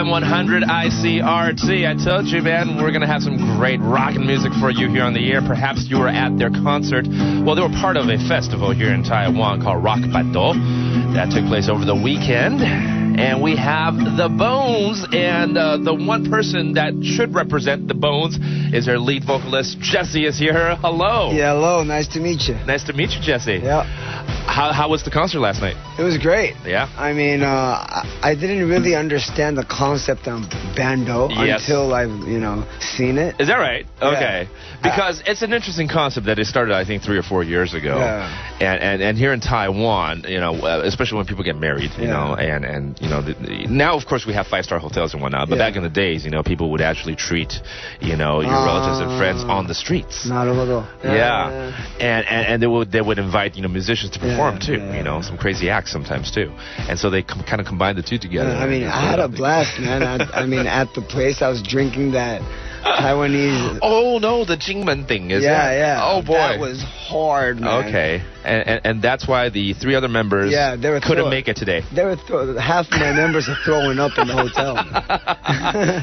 FM 100 ICRT. I told you, man, we're going to have some great rockin' music for you here on the air. Perhaps you were at their concert. Well, they were part of a festival here in Taiwan called Rock Bato. That took place over the weekend. And we have the Bonez, and the one person that should represent the Bonez is their lead vocalist. Jesse is here. Hello. Yeah, hello. Nice to meet you. Nice to meet you, Jesse. Yeah. How was the concert last night? It was great. Yeah? I mean, I didn't really understand the concept of bando until I've, seen it. Is that right? Okay. Yeah. Because it's an interesting concept that it started, I think, 3 or 4 years ago. Yeah. And here in Taiwan, especially when people get married, now, of course, we have 5-star hotels and whatnot, but back in the days, people would actually treat, your relatives and friends on the streets. Yeah. And they would invite, musicians to perform too, some crazy acts sometimes too. And so they kind of combined the two together. I mean, I had a blast, man. I mean, at the place, I was drinking that Taiwanese. Oh no, the Jingmen thing, is it? Yeah. Oh boy, that was hard, man. Okay, and that's why the 3 other members couldn't make it today. Half of my members are throwing up in the hotel.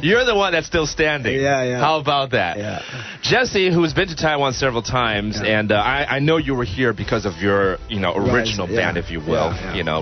You're the one that's still standing. Yeah. How about that? Yeah. Jesse, who has been to Taiwan several times, and I know you were here because of your, original band, if you will,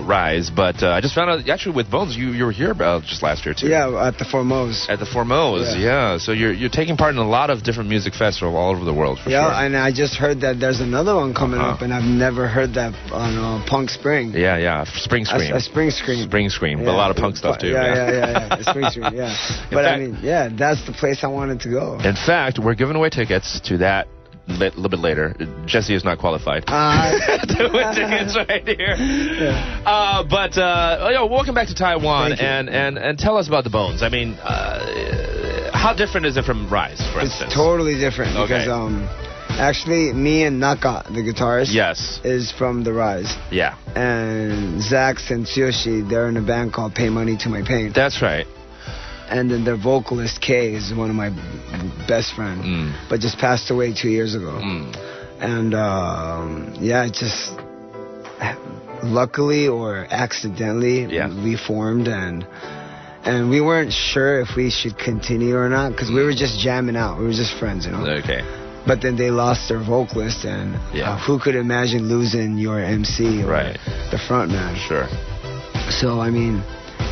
Rise. But I just found out, actually, with Bonez, you were here just last year too. Yeah, at the Formose. At the Formose, yeah. So you're taking part in a lot of different music festivals all over the world, for sure. Yeah, and I just heard that there's another one coming up, and I've never heard that on Punk Spring. Yeah, Spring Scream. Spring Scream. Spring Scream, but a lot of punk stuff too. Yeah. Spring Scream, yeah. But fact, that's the place I wanted to go. In fact, we're giving away tickets to that a little bit later. Jesse is not qualified to win tickets right here. Yeah. But welcome back to Taiwan, and tell us about the Bonez. I mean, how different is it from Rise, for instance? It's totally different because actually, me and Naka, the guitarist, is from the Rise. Yeah. And Zax and Tsuyoshi, they're in a band called Pay Money to My Pain. That's right. And then their vocalist, Kay, is one of my best friends, but just passed away 2 years ago. And, it just luckily or accidentally we formed, and we weren't sure if we should continue or not because we were just jamming out. We were just friends, Okay. But then they lost their vocalist, and who could imagine losing your MC or the front man? Sure. So, I mean,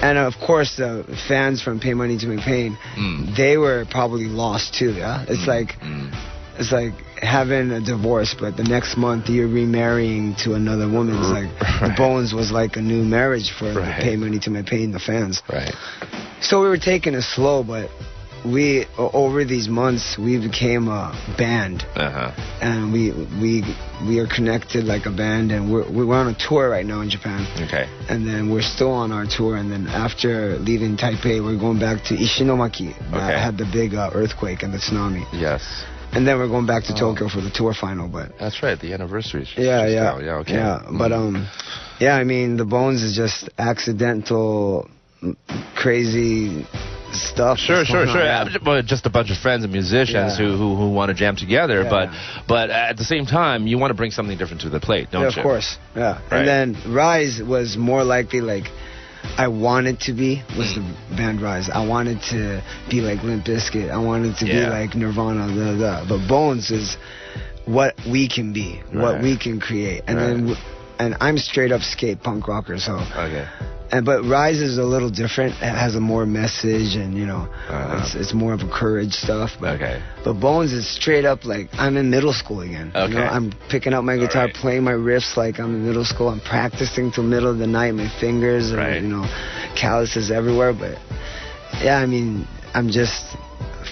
and of course the fans from Pay Money to Make Pain, they were probably lost too, it's like having a divorce, but the next month you're remarrying to another woman. It's like the Bonez was like a new marriage for the Pay Money to My Pain, the fans. Right. So we were taking it slow, but we over these months we became a band, and we are connected like a band, and we're on a tour right now in Japan. Okay. And then we're still on our tour, and then after leaving Taipei, we're going back to Ishinomaki. That had the big earthquake and the tsunami. Yes. And then we're going back to Tokyo for the tour final, but that's right, the anniversary. But I mean, the Bonez is just accidental, crazy stuff. Sure. Just a bunch of friends and musicians who want to jam together, but at the same time, you want to bring something different to the plate, don't you? Of course, yeah. Right. And then Rise was more likely like I wanted to be, was the band Rise. I wanted to be like Limp Bizkit. I wanted to be like Nirvana, But Bonez is what we can be, what we can create. And then, and I'm straight up skate punk rocker, so. Okay. But Rise is a little different. It has a more message, and it's more of a courage stuff. But Bonez is straight up like I'm in middle school again. Okay. I'm picking up my guitar, playing my riffs like I'm in middle school. I'm practicing till middle of the night. My fingers are calluses everywhere. But yeah, I mean, I'm just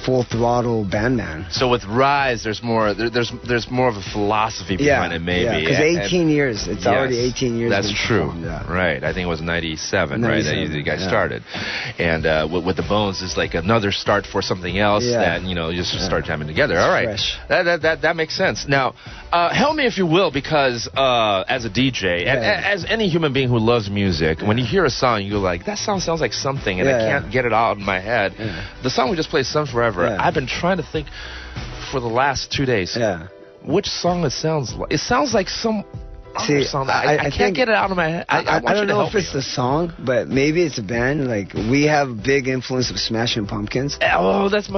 full throttle band man. So with Rise, there's more of a philosophy behind it, maybe. Yeah, because 18 years. It's already 18 years. That's true. Right. I think it was 97, right? That you guys started. And with the Bonez, it's like another start for something else that, you just start jamming together. All right. Fresh. That makes sense. Now, help me if you will, because as a DJ, and as any human being who loves music, when you hear a song, you go like, that song sounds like something, and I can't get it out in my head. The song we just played, Sun Forever, I've been trying to think for the last 2 days which song it sounds like. It sounds like some See, song. I can't get it out of my head. I don't know if it's the song, but maybe it's a band. Like, we have big influence of Smashing Pumpkins. Oh, that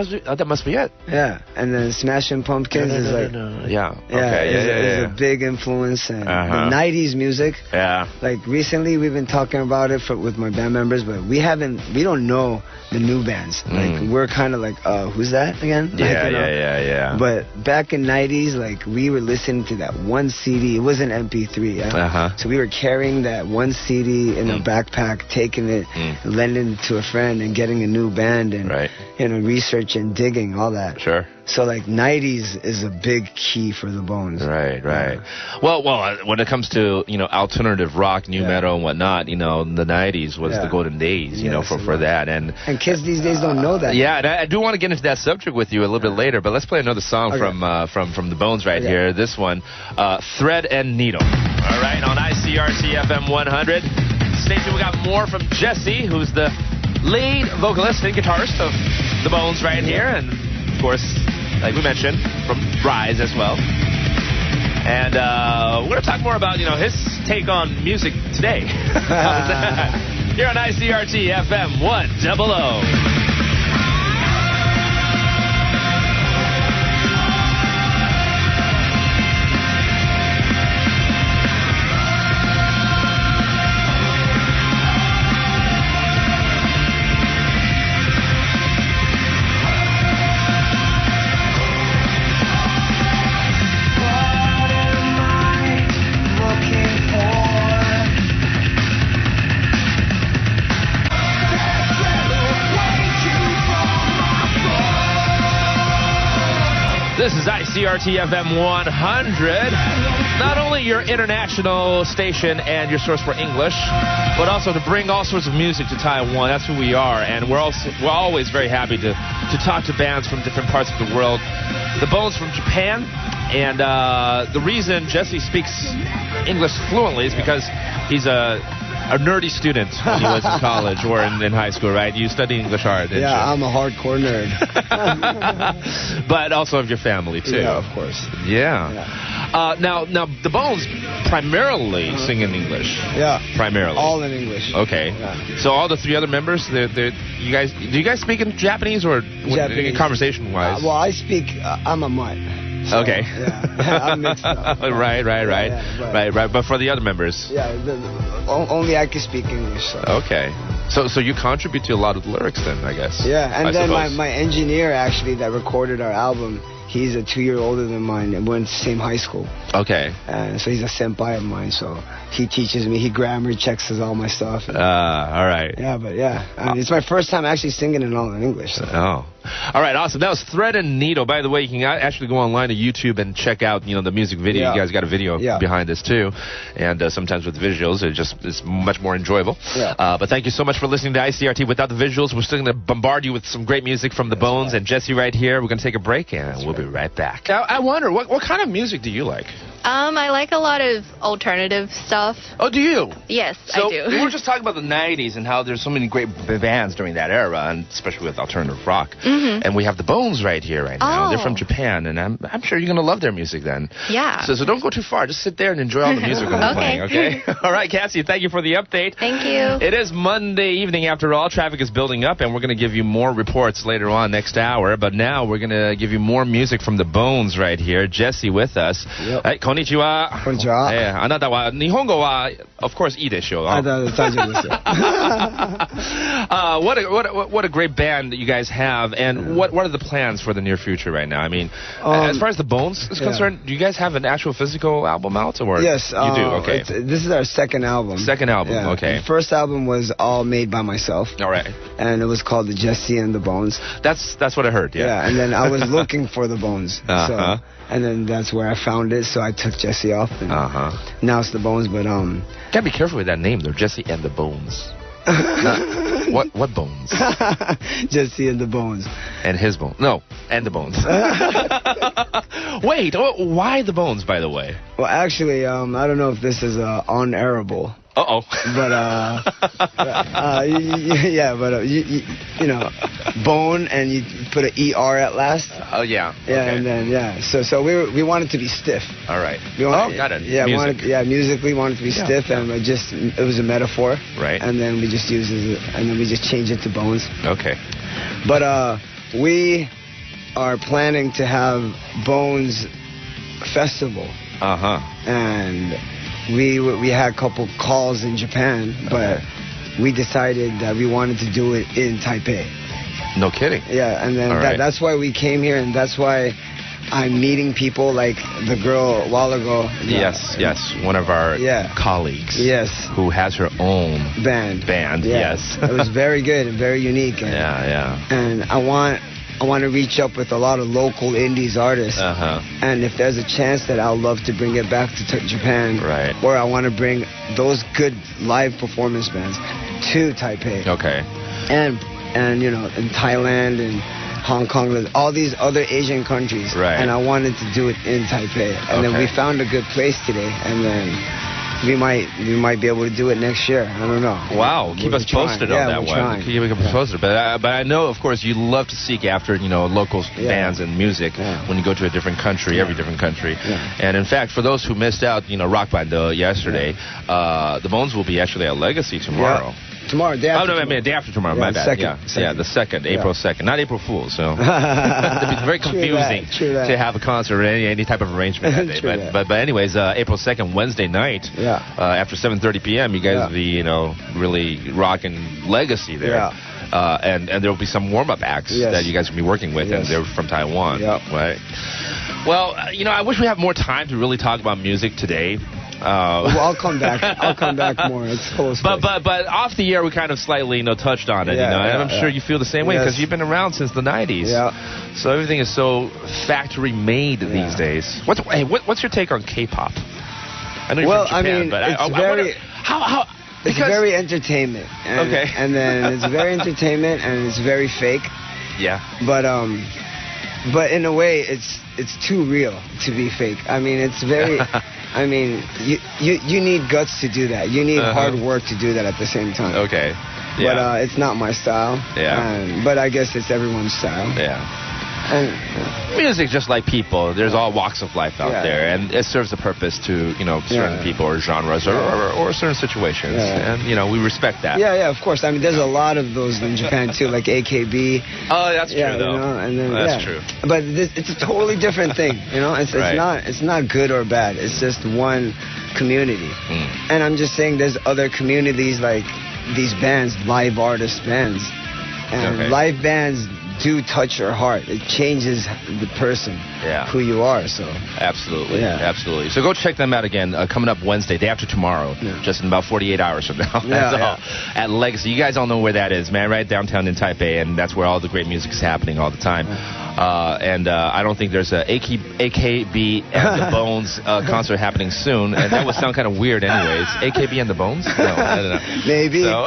must be it. Yeah, and then Smashing Pumpkins is like... Yeah, okay, it's a big influence. And the 90s music. Yeah. Like, recently we've been talking about it with my band members, but we don't know the new bands. Like, we're kind of like, who's that again? Yeah, like, yeah. But back in 90s, like, we were listening to that one CD. It wasn't MP3, yeah? So we were carrying that one CD in a backpack, taking it, lending it to a friend, and getting a new band, and research and digging, all that. Sure. So, like, 90s is a big key for the Bonez. Right. Well, when it comes to, alternative rock, new metal and whatnot, the 90s was the golden days, for that. And kids these days don't know that. Yeah, and I do want to get into that subject with you a little bit later, but let's play another song from the Bonez right here. This one, Thread and Needle. All right, on ICRT FM 100. Stay tuned, we got more from Jesse, who's the lead vocalist and guitarist of the Bonez right here, and of course, like we mentioned, from Rise as well. And we're going to talk more about, his take on music today. Here on ICRT FM 100. This is ICRT FM 100. Not only your international station and your source for English, but also to bring all sorts of music to Taiwan. That's who we are, and we're always very happy to talk to bands from different parts of the world. The Bonez from Japan, and the reason Jesse speaks English fluently is because he's a nerdy student when he was in college or in high school, right? You studied English hard, didn't you? I'm a hardcore nerd. But also of your family, too. Yeah, of course. Yeah. Now, the Bonez primarily sing in English. Yeah. Primarily. All in English. Okay. Yeah. So all the three other members, do you guys speak in Japanese or conversation-wise? Well, I speak, I'm a mutt. So, okay. Yeah, I'm mixed up. Right. But for the other members? Yeah, only I can speak English. So. Okay. So you contribute to a lot of the lyrics then, I guess. Yeah, and then my engineer, actually, that recorded our album, he's 2 years older than mine and went to the same high school. Okay. So he's a senpai of mine, so he teaches me, he grammar checks all my stuff. All right. Yeah, but I mean, it's my first time actually singing it all in English. So. Oh. All right, awesome. That was Thread and Needle. By the way, you can actually go online to YouTube and check out, the music video. Yeah. You guys got a video behind this, too. And sometimes with visuals, it's much more enjoyable. Yeah. But thank you so much for listening to ICRT. Without the visuals, we're still going to bombard you with some great music from the Bonez and Jesse right here. We're going to take a break, and we'll be right back. I wonder, what kind of music do you like? I like a lot of alternative stuff. Oh, do you? Yes, I do. We were just talking about the 90s and how there's so many great bands during that era, and especially with alternative rock. Mm-hmm. And we have the Bonez right here right now. They're from Japan, and I'm sure you're going to love their music then. Yeah. So don't go too far. Just sit there and enjoy all the music we're playing, okay? All right, Cassie, thank you for the update. Thank you. It is Monday evening after all. Traffic is building up, and we're going to give you more reports later on next hour. But now we're going to give you more music from the Bonez right here. Jesse with us. Yep. Hey, konnichiwa. Konnichiwa. あなたは日本語は of course いいでしょう。大丈夫ですよ。What a great band that you guys have, and what are the plans for the near future right now? I mean, as far as the Bonez is concerned, do you guys have an actual physical album out? Or yes, you do. Okay, this is our second album. Second album, okay. The first album was all made by myself. All right. And it was called the Jesse and the Bonez. That's what I heard. Yeah. Yeah, and then I was looking for the Bonez. So, and then that's where I found it. So I took Jesse off, and now it's the Bonez. But gotta be careful with that name, though. Jesse and the Bonez. What Bonez? Jesse and the Bonez. And his Bonez. No, and the Bonez. Wait, why the Bonez, by the way? Well, actually, I don't know if this is unairable, Uh-oh. But you know, bone, and you put an ER at last. Oh yeah. Yeah, Okay. and then So we wanted to be stiff. All right. Got it. Yeah, Music. musically wanted to be stiff, and it was a metaphor. Right. And then we just used it, and then we just changed it to Bonez. Okay. But we are planning to have Bonez Festival. And we had a couple calls in Japan, but we decided that we wanted to do it in Taipei. No kidding. Yeah, and then that's why we came here, and that's why I'm meeting people like the girl a while ago. Yes, one of our colleagues. Yes. Who has her own band. Yes. It was very good and very unique. And, And I want to reach up with a lot of local indies artists. And if there's a chance that I'll love to bring it back to Japan. Right. Or I want to bring those good live performance bands to Taipei. Okay. And you know, in Thailand and Hong Kong, all these other Asian countries. Right. And I wanted to do it in Taipei. And then we found a good place today, and then we might be able to do it next year. I don't know. Wow, keep us posted on that one. Keep us posted. But I know, of course, you love to seek after local bands and music when you go to a different country, every different country. And in fact, for those who missed out, Rock Bando yesterday, the Bonez will be actually at Legacy tomorrow. Tomorrow, day after. I mean, day after tomorrow. My bad. Second. The 2nd, April 2nd, not April Fool's. So it'd be very confusing to have a concert or any type of arrangement that day. But anyways, April 2nd, Wednesday night, after 7:30 p.m., you guys will be really rocking Legacy there. And there will be some warm-up acts that you guys will be working with, and they're from Taiwan. Right. Well, I wish we had more time to really talk about music today. Well, I'll come back. I'll come back more. It's close. But off the air, we kind of slightly touched on it. And I'm sure you feel the same way because you've been around since the 90s. So everything is so factory made these days. What's your take on K-pop? I know you're from Japan, but it's very how. It's very entertainment. And, and then it's very entertainment, and it's very fake. Yeah. But in a way, it's too real to be fake. I mean, it's very. I mean, you need guts to do that. You need hard work to do that at the same time. Okay. Yeah. But it's not my style. Yeah. But I guess it's everyone's style. Yeah. And music, just like people, there's all walks of life out there, and it serves a purpose to certain people or genres or certain situations, and we respect that. Yeah, of course. I mean, there's a lot of those in Japan too, like AKB. Oh, that's true though. And then, that's true. But it's a totally different thing. It's not good or bad. It's just one community. And I'm just saying, there's other communities like these bands, live artist bands, and live bands do touch your heart. It changes the person, who you are. So absolutely. So go check them out again. Coming up Wednesday, day after tomorrow, just in about 48 hours from now. At Legacy. You guys all know where that is, man. Right downtown in Taipei, and that's where all the great music is happening all the time. And I don't think there's a AKB and the Bonez concert happening soon, and that would sound kind of weird, anyways. AKB and the Bonez? No, I don't know. Maybe. So.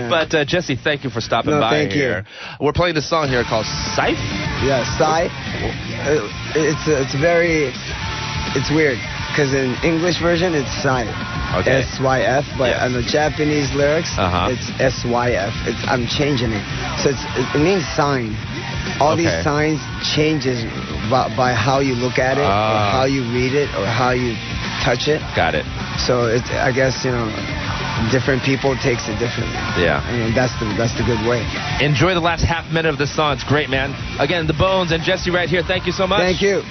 But Jesse, thank you for stopping by here. We're playing this song here called Psy. Yeah, Psy. It's weird because in English version it's Psy. SYF, but on the Japanese lyrics it's SYF. I'm changing it, so it means sign. All these signs changes by how you look at it, or how you read it, or how you touch it. Got it. So I guess different people takes it differently. Yeah. And that's the good way. Enjoy the last half minute of this song. It's great, man. Again, the Bonez and Jesse right here. Thank you so much. Thank you.